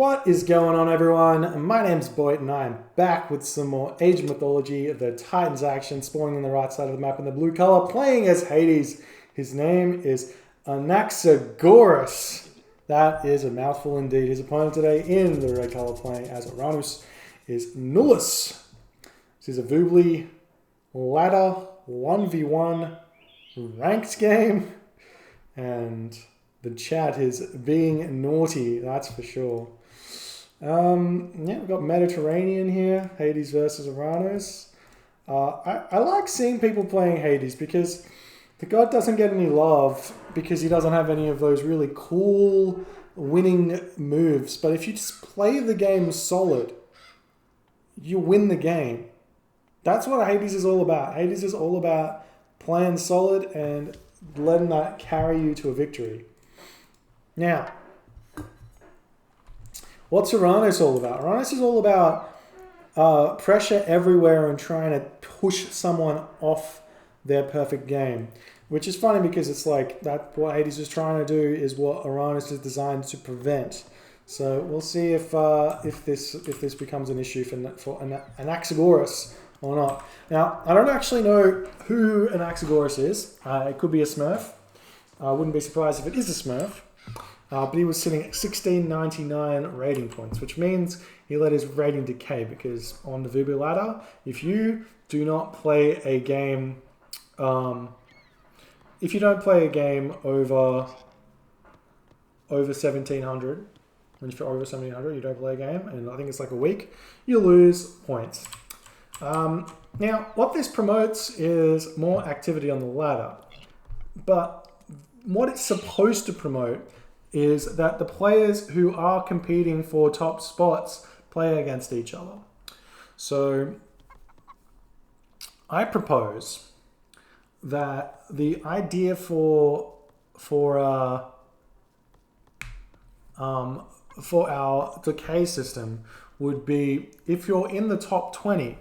What is going on, everyone? My name's Boyd and I am back with some more Age of Mythology, the Titans action, spawning on the right side of the map in the blue color, playing as Hades. His name is Anaxagoras. That is a mouthful indeed. His opponent today in the red color playing as Oranos is Nullus. This is a Voobly ladder 1v1 ranked game, and the chat is being naughty, that's for sure. Yeah, we've got Mediterranean here, Hades versus Oranos. I like seeing people playing Hades because the god doesn't get any love because he doesn't have any of those really cool winning moves. But if you just play the game solid, you win the game. That's what Hades is all about. Hades is all about playing solid and letting that carry you to a victory. Now, what's Oranos all about? Oranos is all about pressure everywhere and trying to push someone off their perfect game. Which is funny because it's like that what Hades is trying to do is what Oranos is designed to prevent. So we'll see if this becomes an issue for Anaxagoras or not. Now, I don't actually know who Anaxagoras is. It could be a Smurf. I wouldn't be surprised if it is a Smurf. But he was sitting at 1699 rating points, which means he let his rating decay because on the Voobly ladder, if you do not play a game, over 1700, when you're over 1700, you don't play a game, and I think it's like a week, you lose points. Now, what this promotes is more activity on the ladder, but what it's supposed to promote is that the players who are competing for top spots play against each other. So I propose that the idea for our decay system would be if you're in the top 20,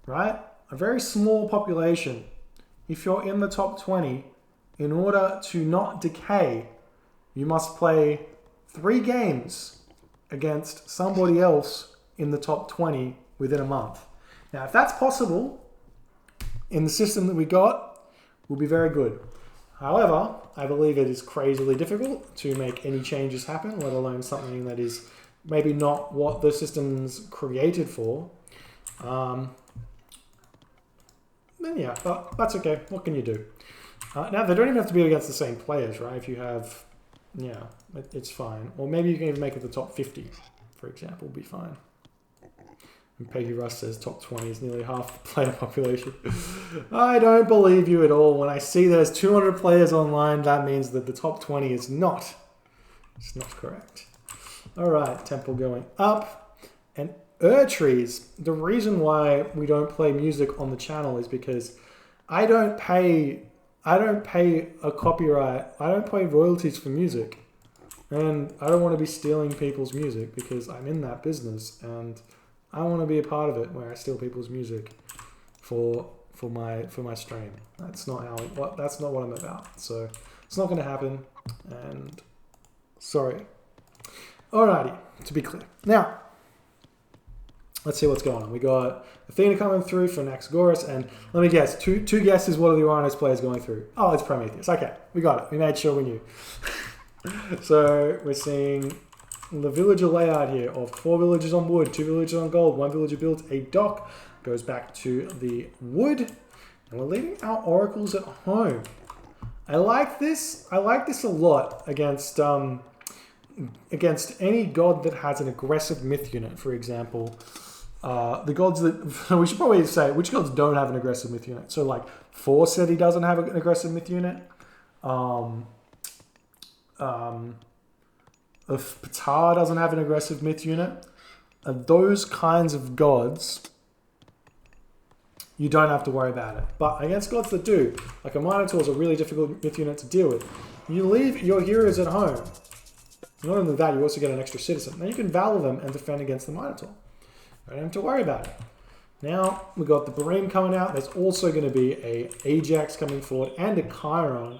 right? A very small population. If you're in the top 20, in order to not decay, you must play 3 games against somebody else in the top 20 within a month. Now, if that's possible in the system that we got, we'll be very good. However, I believe it is crazily difficult to make any changes happen, let alone something that is maybe not what the system's created for. Then yeah, but that's okay. What can you do? Now, they don't even have to be against the same players, right? If you have... yeah, it's fine. Or maybe you can even make it the top 50, for example, will be fine. And Peggy Russ says top 20 is nearly half the player population. I don't believe you at all. When I see there's 200 players online, that means that the top 20 is not. It's not correct. All right, temple going up. And trees. The reason why we don't play music on the channel is because I don't pay a copyright. I don't pay royalties for music. And I don't want to be stealing people's music because I'm in that business and I want to be a part of it where I steal people's music for my stream. That's not what I'm about. So it's not going to happen, and sorry. Alrighty, to be clear. Now, let's see what's going on. We got Athena coming through for Anaxagoras, and let me guess, two guesses. What are the Oranos players going through? Oh, it's Prometheus. Okay, we got it. We made sure we knew. So we're seeing the villager layout here of 4 villagers on wood, 2 villagers on gold, 1 villager built a dock, goes back to the wood, and we're leaving our oracles at home. I like this. I like this a lot against any god that has an aggressive myth unit, for example. The gods that... we should probably say which gods don't have an aggressive myth unit. So like Thor said he doesn't have an aggressive myth unit. If Ptah doesn't have an aggressive myth unit. Those kinds of gods, you don't have to worry about it. But against gods that do, like a Minotaur is a really difficult myth unit to deal with. You leave your heroes at home. Not only that, you also get an extra citizen. Then you can valor them and defend against the Minotaur. You don't have to worry about it. Now, we've got the Barim coming out. There's also going to be a Ajax coming forward and a Chiron.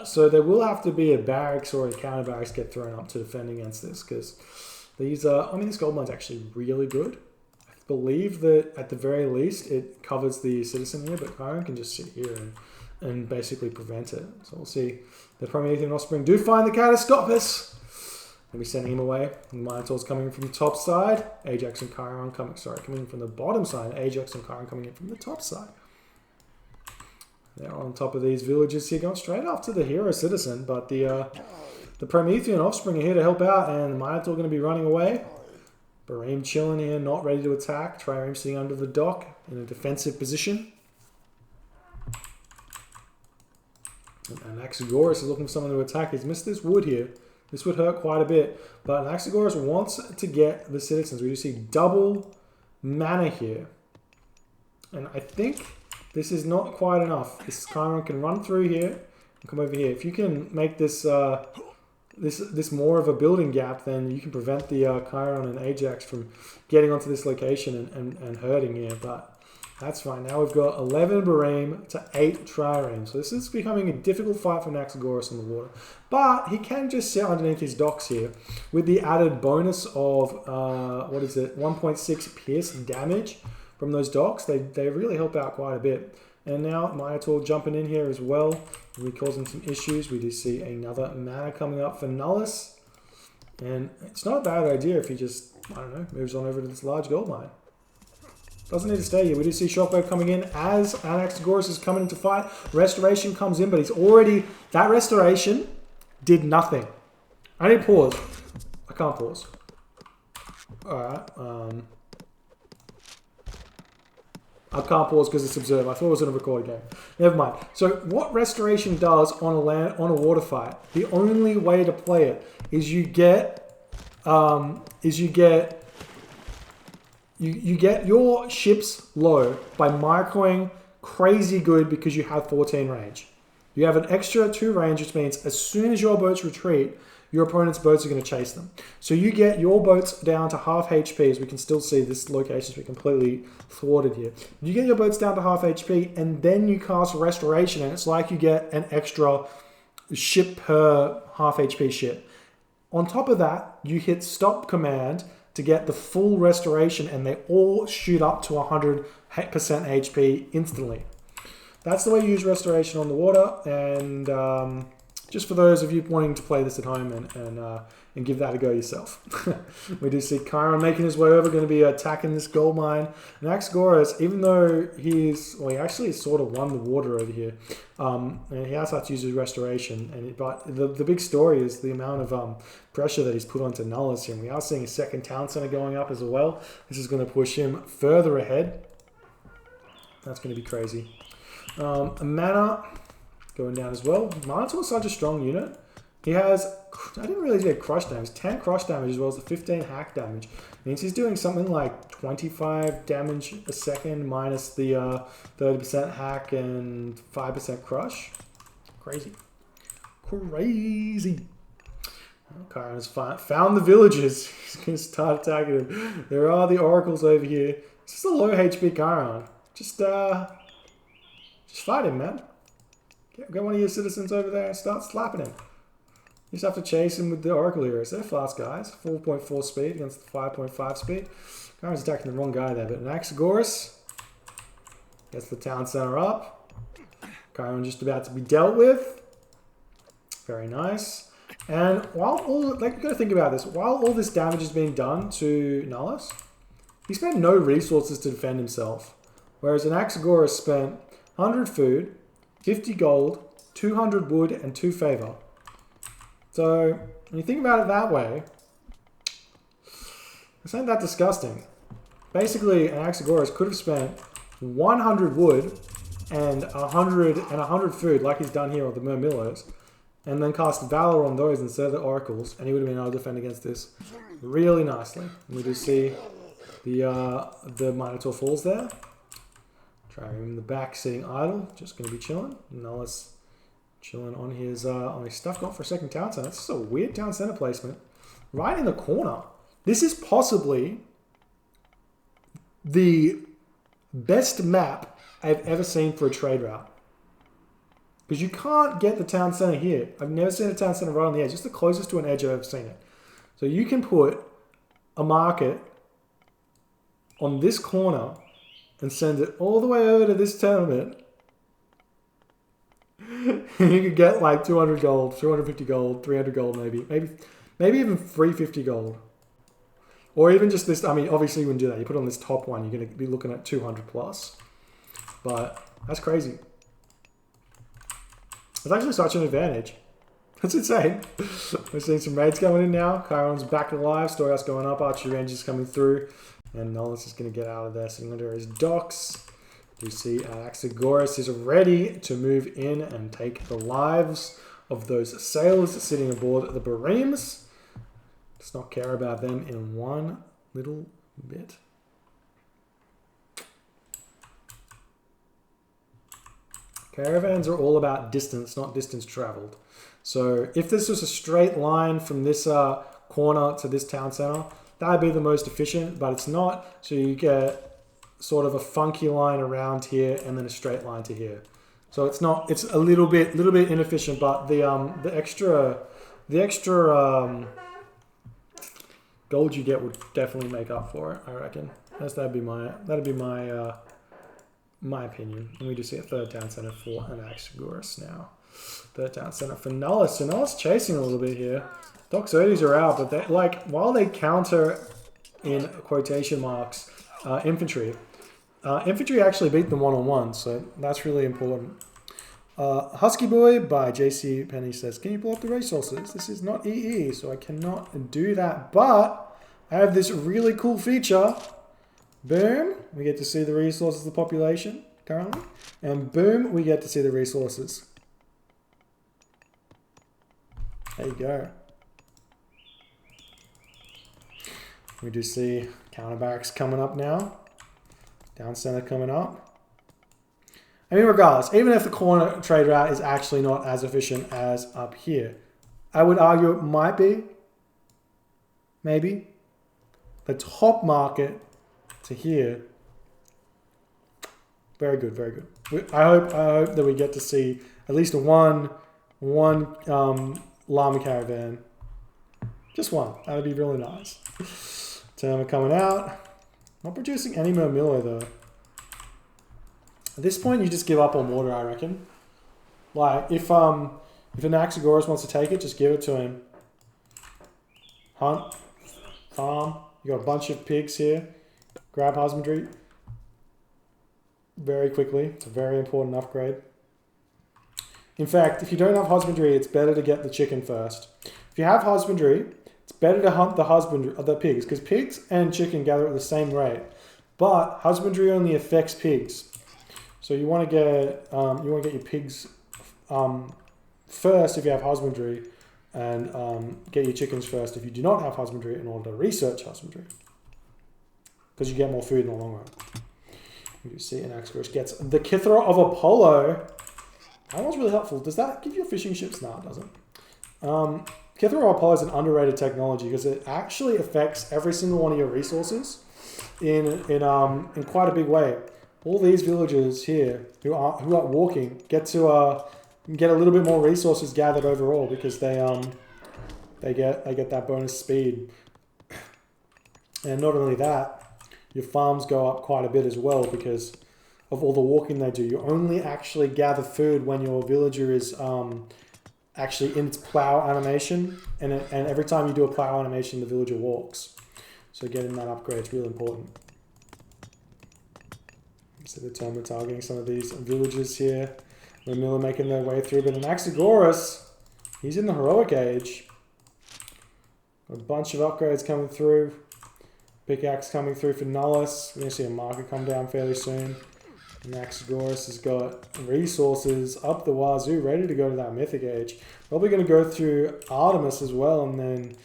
So there will have to be a barracks or a counter barracks get thrown up to defend against this, because these are, I mean, this gold mine's actually really good. I believe that at the very least it covers the citizen here, but Chiron can just sit here and basically prevent it. So we'll see. The Promethean Offspring do find the Catastropus. We'll be sending him away. The Minotaur's coming from the top side. Ajax and Chiron coming in from the bottom side. Ajax and Chiron coming in from the top side. They're on top of these villages here, going straight after the hero citizen, but the Promethean Offspring are here to help out, and the Minotaur going to be running away. Bareem chilling here, not ready to attack. Trireme sitting under the dock in a defensive position. And Anaxagoras is looking for someone to attack. He's missed this wood here. This would hurt quite a bit, but Anaxagoras wants to get the citizens. We do see double mana here, and I think this is not quite enough. This Chiron can run through here and come over here. If you can make this this more of a building gap, then you can prevent the Chiron and Ajax from getting onto this location and hurting here. But that's fine. Now we've got 11 Bareem to 8 Trireme. So this is becoming a difficult fight for Anaxagoras on the water. But he can just sit underneath his docks here with the added bonus of, 1.6 pierce damage from those docks. They really help out quite a bit. And now Minotaur jumping in here as well. Really causing some issues. We do see another mana coming up for Nullus. And it's not a bad idea if he just, I don't know, moves on over to this large gold mine. Doesn't need to stay here. We do see Shockwave coming in as Anaxagoras is coming into fight. Restoration comes in, but he's already... That Restoration did nothing. I need to pause. I can't pause. Alright. I can't pause because it's observed. I thought it was in a recorded game. Never mind. So what Restoration does on a water fight, the only way to play it is you get your ships low by microing crazy good because you have 14 range. You have an extra 2 range, which means as soon as your boats retreat, your opponent's boats are going to chase them. So you get your boats down to half HP, as we can still see this location's been completely thwarted here. You get your boats down to half HP, and then you cast Restoration, and it's like you get an extra ship per half HP ship. On top of that, you hit Stop command to get the full Restoration, and they all shoot up to 100% HP instantly. That's the way you use Restoration on the water, and just for those of you wanting to play this at home and give that a go yourself. We do see Chiron making his way over, going to be attacking this gold mine. And Anaxagoras, even though he actually sort of won the water over here, and he has had to use his Restoration. But the big story is the amount of pressure that he's put onto Nullus here. And we are seeing a second town center going up as well. This is going to push him further ahead. That's going to be crazy. Mana going down as well. Minotaur's such a strong unit. He has, I didn't realize he had crush damage, 10 crush damage as well as the 15 hack damage. Means he's doing something like 25 damage a second minus the 30% hack and 5% crush. Crazy. Crazy. Chiron has found the villagers. He's going to start attacking them. There are the oracles over here. It's just a low HP Chiron. Just fight him, man. Get one of your citizens over there and start slapping him. You just have to chase him with the Oracle Heroes. They're fast guys. 4.4 speed against the 5.5 speed. Chiron's attacking the wrong guy there, but Anaxagoras gets the town center up. Chiron just about to be dealt with. Very nice. And while you've got to think about this, while all this damage is being done to Nullus, he spent no resources to defend himself. Whereas Anaxagoras spent 100 food, 50 gold, 200 wood, and 2 favor. So, when you think about it that way, this ain't that disgusting. Basically, Anaxagoras could have spent 100 wood and 100 food, like he's done here with the Murmillos, and then cast Valor on those instead of the Oracles, and he would have been able to defend against this really nicely. And we do see the Minotaur falls there. Trireme in the back, sitting idle, just going to be chilling. Nullus chilling on his stuff. Going for a second town center. This is a weird town center placement. Right in the corner. This is possibly the best map I've ever seen for a trade route. Because you can't get the town center here. I've never seen a town center right on the edge. It's the closest to an edge I've ever seen it. So you can put a market on this corner and send it all the way over to this tournament. You could get like 200 gold, 250 gold, 300 gold maybe even 350 gold. Or even just this, I mean, obviously you wouldn't do that. You put it on this top one, you're going to be looking at 200 plus. But that's crazy. It's actually such an advantage. That's insane. We're seeing some raids coming in now. Chiron's back alive. Storehouse going up. Archery range is coming through. And Nullus is going to get out of there, sitting under his docks. We see Anaxagoras is ready to move in and take the lives of those sailors sitting aboard the Bareems. Does not care about them in one little bit. Caravans are all about distance, not distance traveled. So if this was a straight line from this corner to this town center, that would be the most efficient, but it's not. So you get sort of a funky line around here and then a straight line to here. So it's not, it's a little bit inefficient, but the extra gold you get would definitely make up for it, I reckon. That'd be my opinion. And we do see a third town center for Anaxagoras now. Third town center for Nullus. So Nullus chasing a little bit here. Doxotes are out, but they, like, while they counter in quotation marks infantry, infantry actually beat them one-on-one, so that's really important. Husky Boy by JC Penny says, can you pull up the resources? This is not EE, so I cannot do that, but I have this really cool feature. Boom, we get to see the resources of the population currently, and boom, we get to see the resources. There you go. We do see counter barracks coming up now. Down center coming up. I mean, regardless, even if the corner trade route is actually not as efficient as up here, I would argue it might be. Maybe. The top market to here. Very good, very good. I hope that we get to see at least one llama caravan. Just one. That would be really nice. Terma coming out. Not producing any more Milo though. At this point, you just give up on water, I reckon. Like, if Anaxagoras wants to take it, just give it to him. Hunt. Farm. You got a bunch of pigs here. Grab husbandry. Very quickly. It's a very important upgrade. In fact, if you don't have husbandry, it's better to get the chicken first. If you have husbandry, it's better to hunt the pigs, because pigs and chicken gather at the same rate. But husbandry only affects pigs. So you want to get your pigs first if you have husbandry, and get your chickens first if you do not have husbandry, in order to research husbandry, because you get more food in the long run. You see Anaxagoras gets the Kithra of Apollo. That was really helpful. Does that give you fishing ships? No, it doesn't. Kithra of Apollo is an underrated technology because it actually affects every single one of your resources in quite a big way. All these villagers here who are walking get a little bit more resources gathered overall because they get that bonus speed. And not only that, your farms go up quite a bit as well because of all the walking they do. You only actually gather food when your villager is actually in its plow animation, and every time you do a plow animation, the villager walks. So getting that upgrade is really important. So the time we're targeting some of these villagers here. Miller making their way through, but Anaxagoras, he's in the heroic age. A bunch of upgrades coming through. Pickaxe coming through for Nullus. We're going to see a marker come down fairly soon. Anaxagoras has got resources up the wazoo, ready to go to that mythic age. Probably going to go through Artemis as well, and then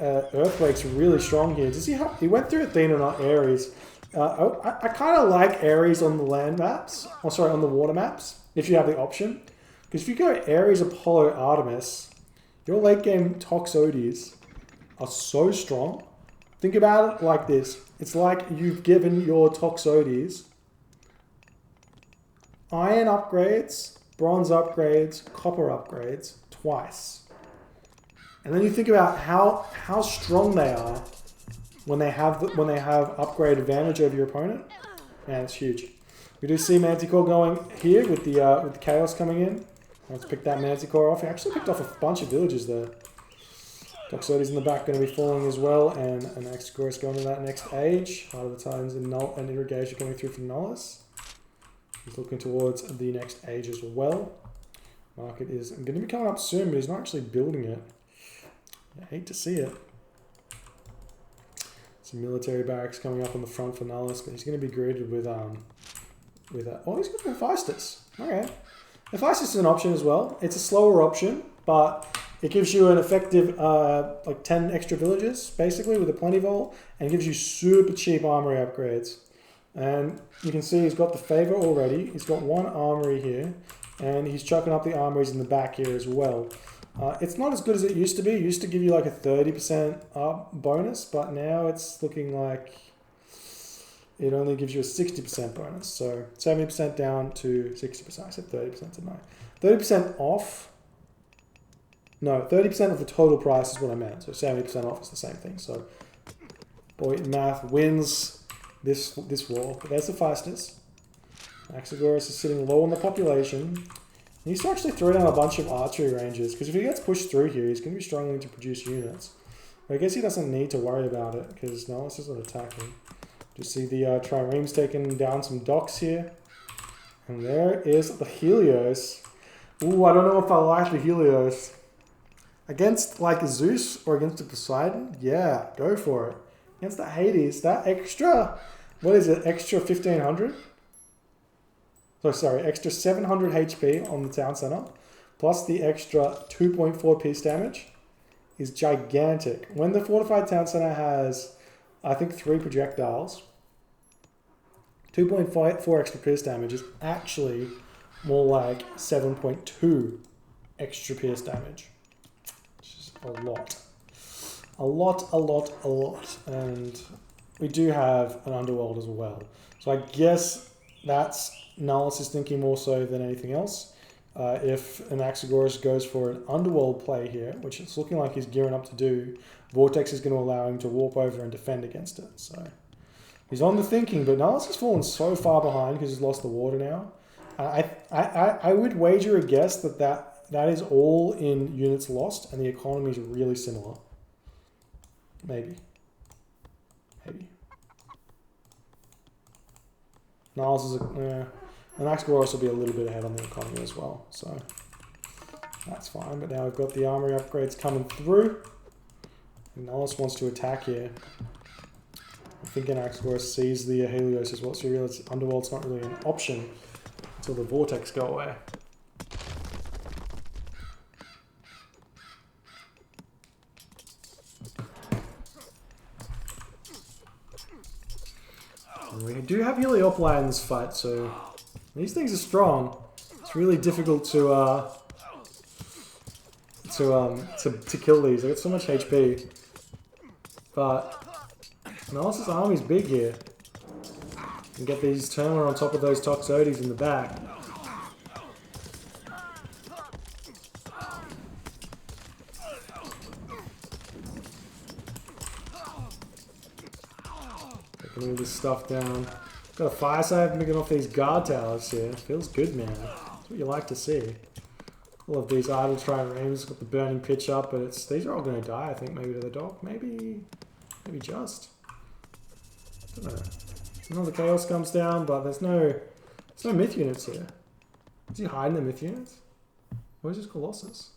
Earthquake's really strong here. Does he went through Athena, not Ares. I kind of like Ares on the land maps, or sorry, on the water maps, if you have the option. Because if you go Ares, Apollo, Artemis, your late game Toxotes are so strong. Think about it like this. It's like you've given your Toxotes iron upgrades bronze upgrades, copper upgrades twice. And then you think about how strong they are when they have upgrade advantage over your opponent. Man, it's huge. We do see Manticore going here with the chaos coming in. Let's pick that Manticore off. He actually picked off a bunch of villages there. Toxotes in the back going to be falling as well, and Anaxagoras going to that next age. Heart of the Titans and Irrigation coming through from Nullus. He's looking towards the next age as well. Market is going to be coming up soon, but he's not actually building it. I hate to see it. Some military barracks coming up on the front for Nullus, but he's going to be greeted with oh, he's got Hephaestus. Okay. Hephaestus is an option as well. It's a slower option, but it gives you an effective like 10 extra villages, basically, with a Plentyvault, and gives you super cheap armory upgrades. And you can see he's got the favor already. He's got one armory here, and he's chucking up the armories in the back here as well. It's not as good as it used to be. It used to give you like a 30% up bonus, but now it's looking like it only gives you a 60% bonus. So 70% down to 60%. I said 30% tonight. 30% off. No, 30% of the total price is what I meant. So 70% off is the same thing. So boy, math wins this war. But there's the fastest. Anaxagoras is sitting low on the population. He needs to actually throw down a bunch of archery ranges, because if he gets pushed through here, he's going to be struggling to produce units. But I guess he doesn't need to worry about it, because Nullus isn't attacking. Just see the triremes taking down some docks here. And there is the Helios. Ooh, I don't know if I like the Helios. Against like a Zeus or against a Poseidon? Yeah, go for it. Against the Hades, that extra, what is it, extra 1500? So sorry, extra 700 HP on the town center, plus the extra 2.4 piece damage is gigantic. When the fortified town center has, I think, 3 projectiles, 2.4 extra pierce damage is actually more like 7.2 extra pierce damage, which is a lot. A lot. And we do have an underworld as well. So I guess that's Nullus is thinking more so than anything else. If Anaxagoras goes for an underworld play here, which it's looking like he's gearing up to do, Vortex is going to allow him to warp over and defend against it. So he's on the thinking, but Nullus has fallen so far behind because he's lost the water now. I would wager a guess that is all in units lost, and the economy is really similar. Maybe. Nullus is Anaxagoras will be a little bit ahead on the economy as well, so that's fine. But now we've got the armory upgrades coming through. And Nullus wants to attack here. I think Anaxagoras sees the Helios as well, so you realize Underworld's not really an option until the Vortex go away. And we do have Heliopoli in this fight, so these things are strong. It's really difficult to kill these. They got so much HP, but Nullus' army's big here. And get these Termor on top of those Toxotes in the back. Taking all this stuff down. Got a fire save making off these guard towers here. Feels good, man. That's what you like to see. All of these idle triremes got the burning pitch up, but these are all going to die. I think maybe to the dog. Maybe just. I don't know. Another chaos comes down, but there's no myth units here. Is he hiding the myth units? Where's his Colossus?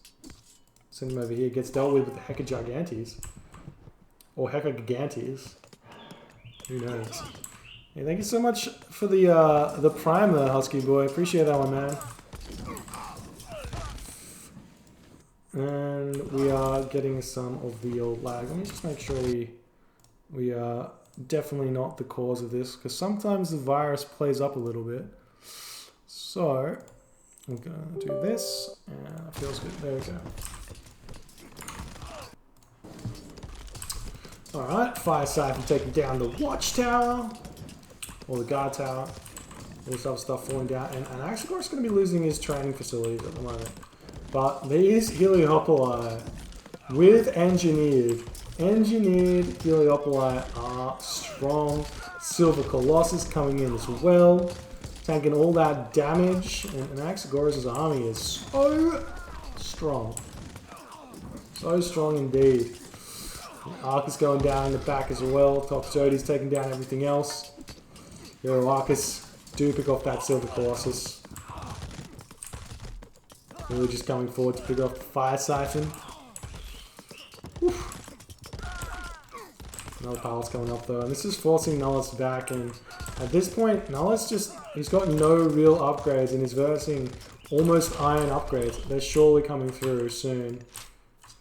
Send him over here. Gets dealt with the Hecka Gigantes. Or Hecka Gigantes. Who knows? Yeah, thank you so much for the prime there, Husky boy. Appreciate that one, man. And we are getting some of the old lag. Let me just make sure we are definitely not the cause of this, because sometimes the virus plays up a little bit. So I'm gonna do this, and it feels good. There we go. Alright, Fire Siphon taking down the Watchtower. Or the guard tower. All this other stuff falling down. And Anaxagoras is going to be losing his training facilities at the moment. But these Heliopoli with engineered Heliopoli are strong. Silver Colossus coming in as well. Tanking all that damage. And Anaxagoras' army is so strong. So strong indeed. Arcus going down in the back as well. Toxotes taking down everything else. Hero Arcus do pick off that Silver Colossus. Really just coming forward to pick off the Fire Siphon. Oof. Another palace coming up though. And this is forcing Nullus back. And at this point, Nullus he's got no real upgrades and he's versing almost iron upgrades. They're surely coming through soon.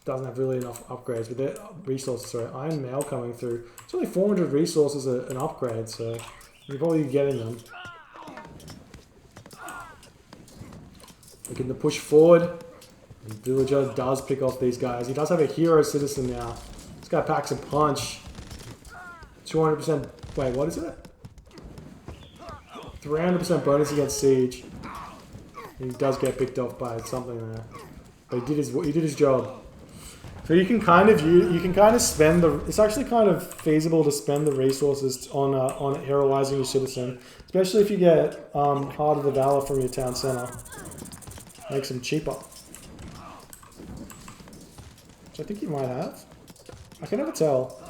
Doesn't have really enough upgrades, but they're resources. Sorry, Iron Mail coming through. It's only 400 resources an upgrade, so you're probably getting them. Looking to push forward. And Villager does pick off these guys. He does have a hero citizen now. This guy packs a punch. 200%. Wait, what is it? 300% bonus against siege. He does get picked off by something there, but he did his job. So you can kind of spend the. It's actually kind of feasible to spend the resources on heroizing your citizen, especially if you get Heart of the Valor from your town center. Makes them cheaper. Which I think you might have. I can never tell.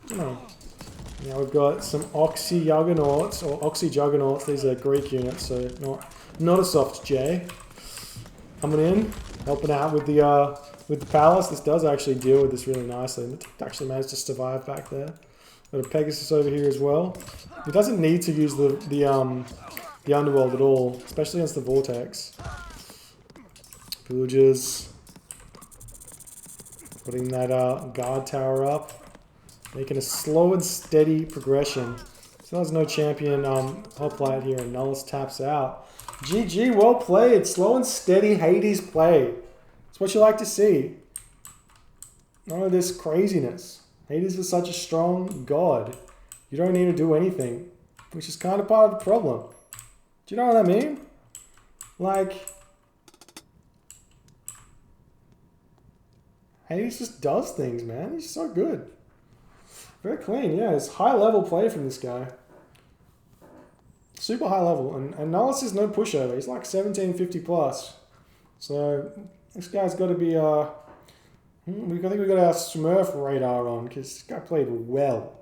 I don't know. Now we've got some Oxy-Juggernauts or Oxy-Juggernauts. These are Greek units, so not a soft J. Coming in, helping out with the palace. This does actually deal with this really nicely. And it actually managed to survive back there. Got a Pegasus over here as well. It doesn't need to use the underworld at all, especially against the vortex. Villagers putting that guard tower up, making a slow and steady progression. So there's no champion hoplite here, and Nullus taps out. GG, well played. Slow and steady Hades play. It's what you like to see. None of this craziness. Hades is such a strong god. You don't need to do anything, which is kind of part of the problem. Do you know what I mean? Like, Hades just does things, man. He's so good. Very clean, yeah. It's high level play from this guy. Super high level. And Nullus is no pushover. He's like 1750 plus. So this guy's got to be, I think we got our Smurf radar on because this guy played well.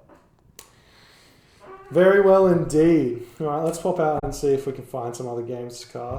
Very well indeed. Alright, let's pop out and see if we can find some other games to cast.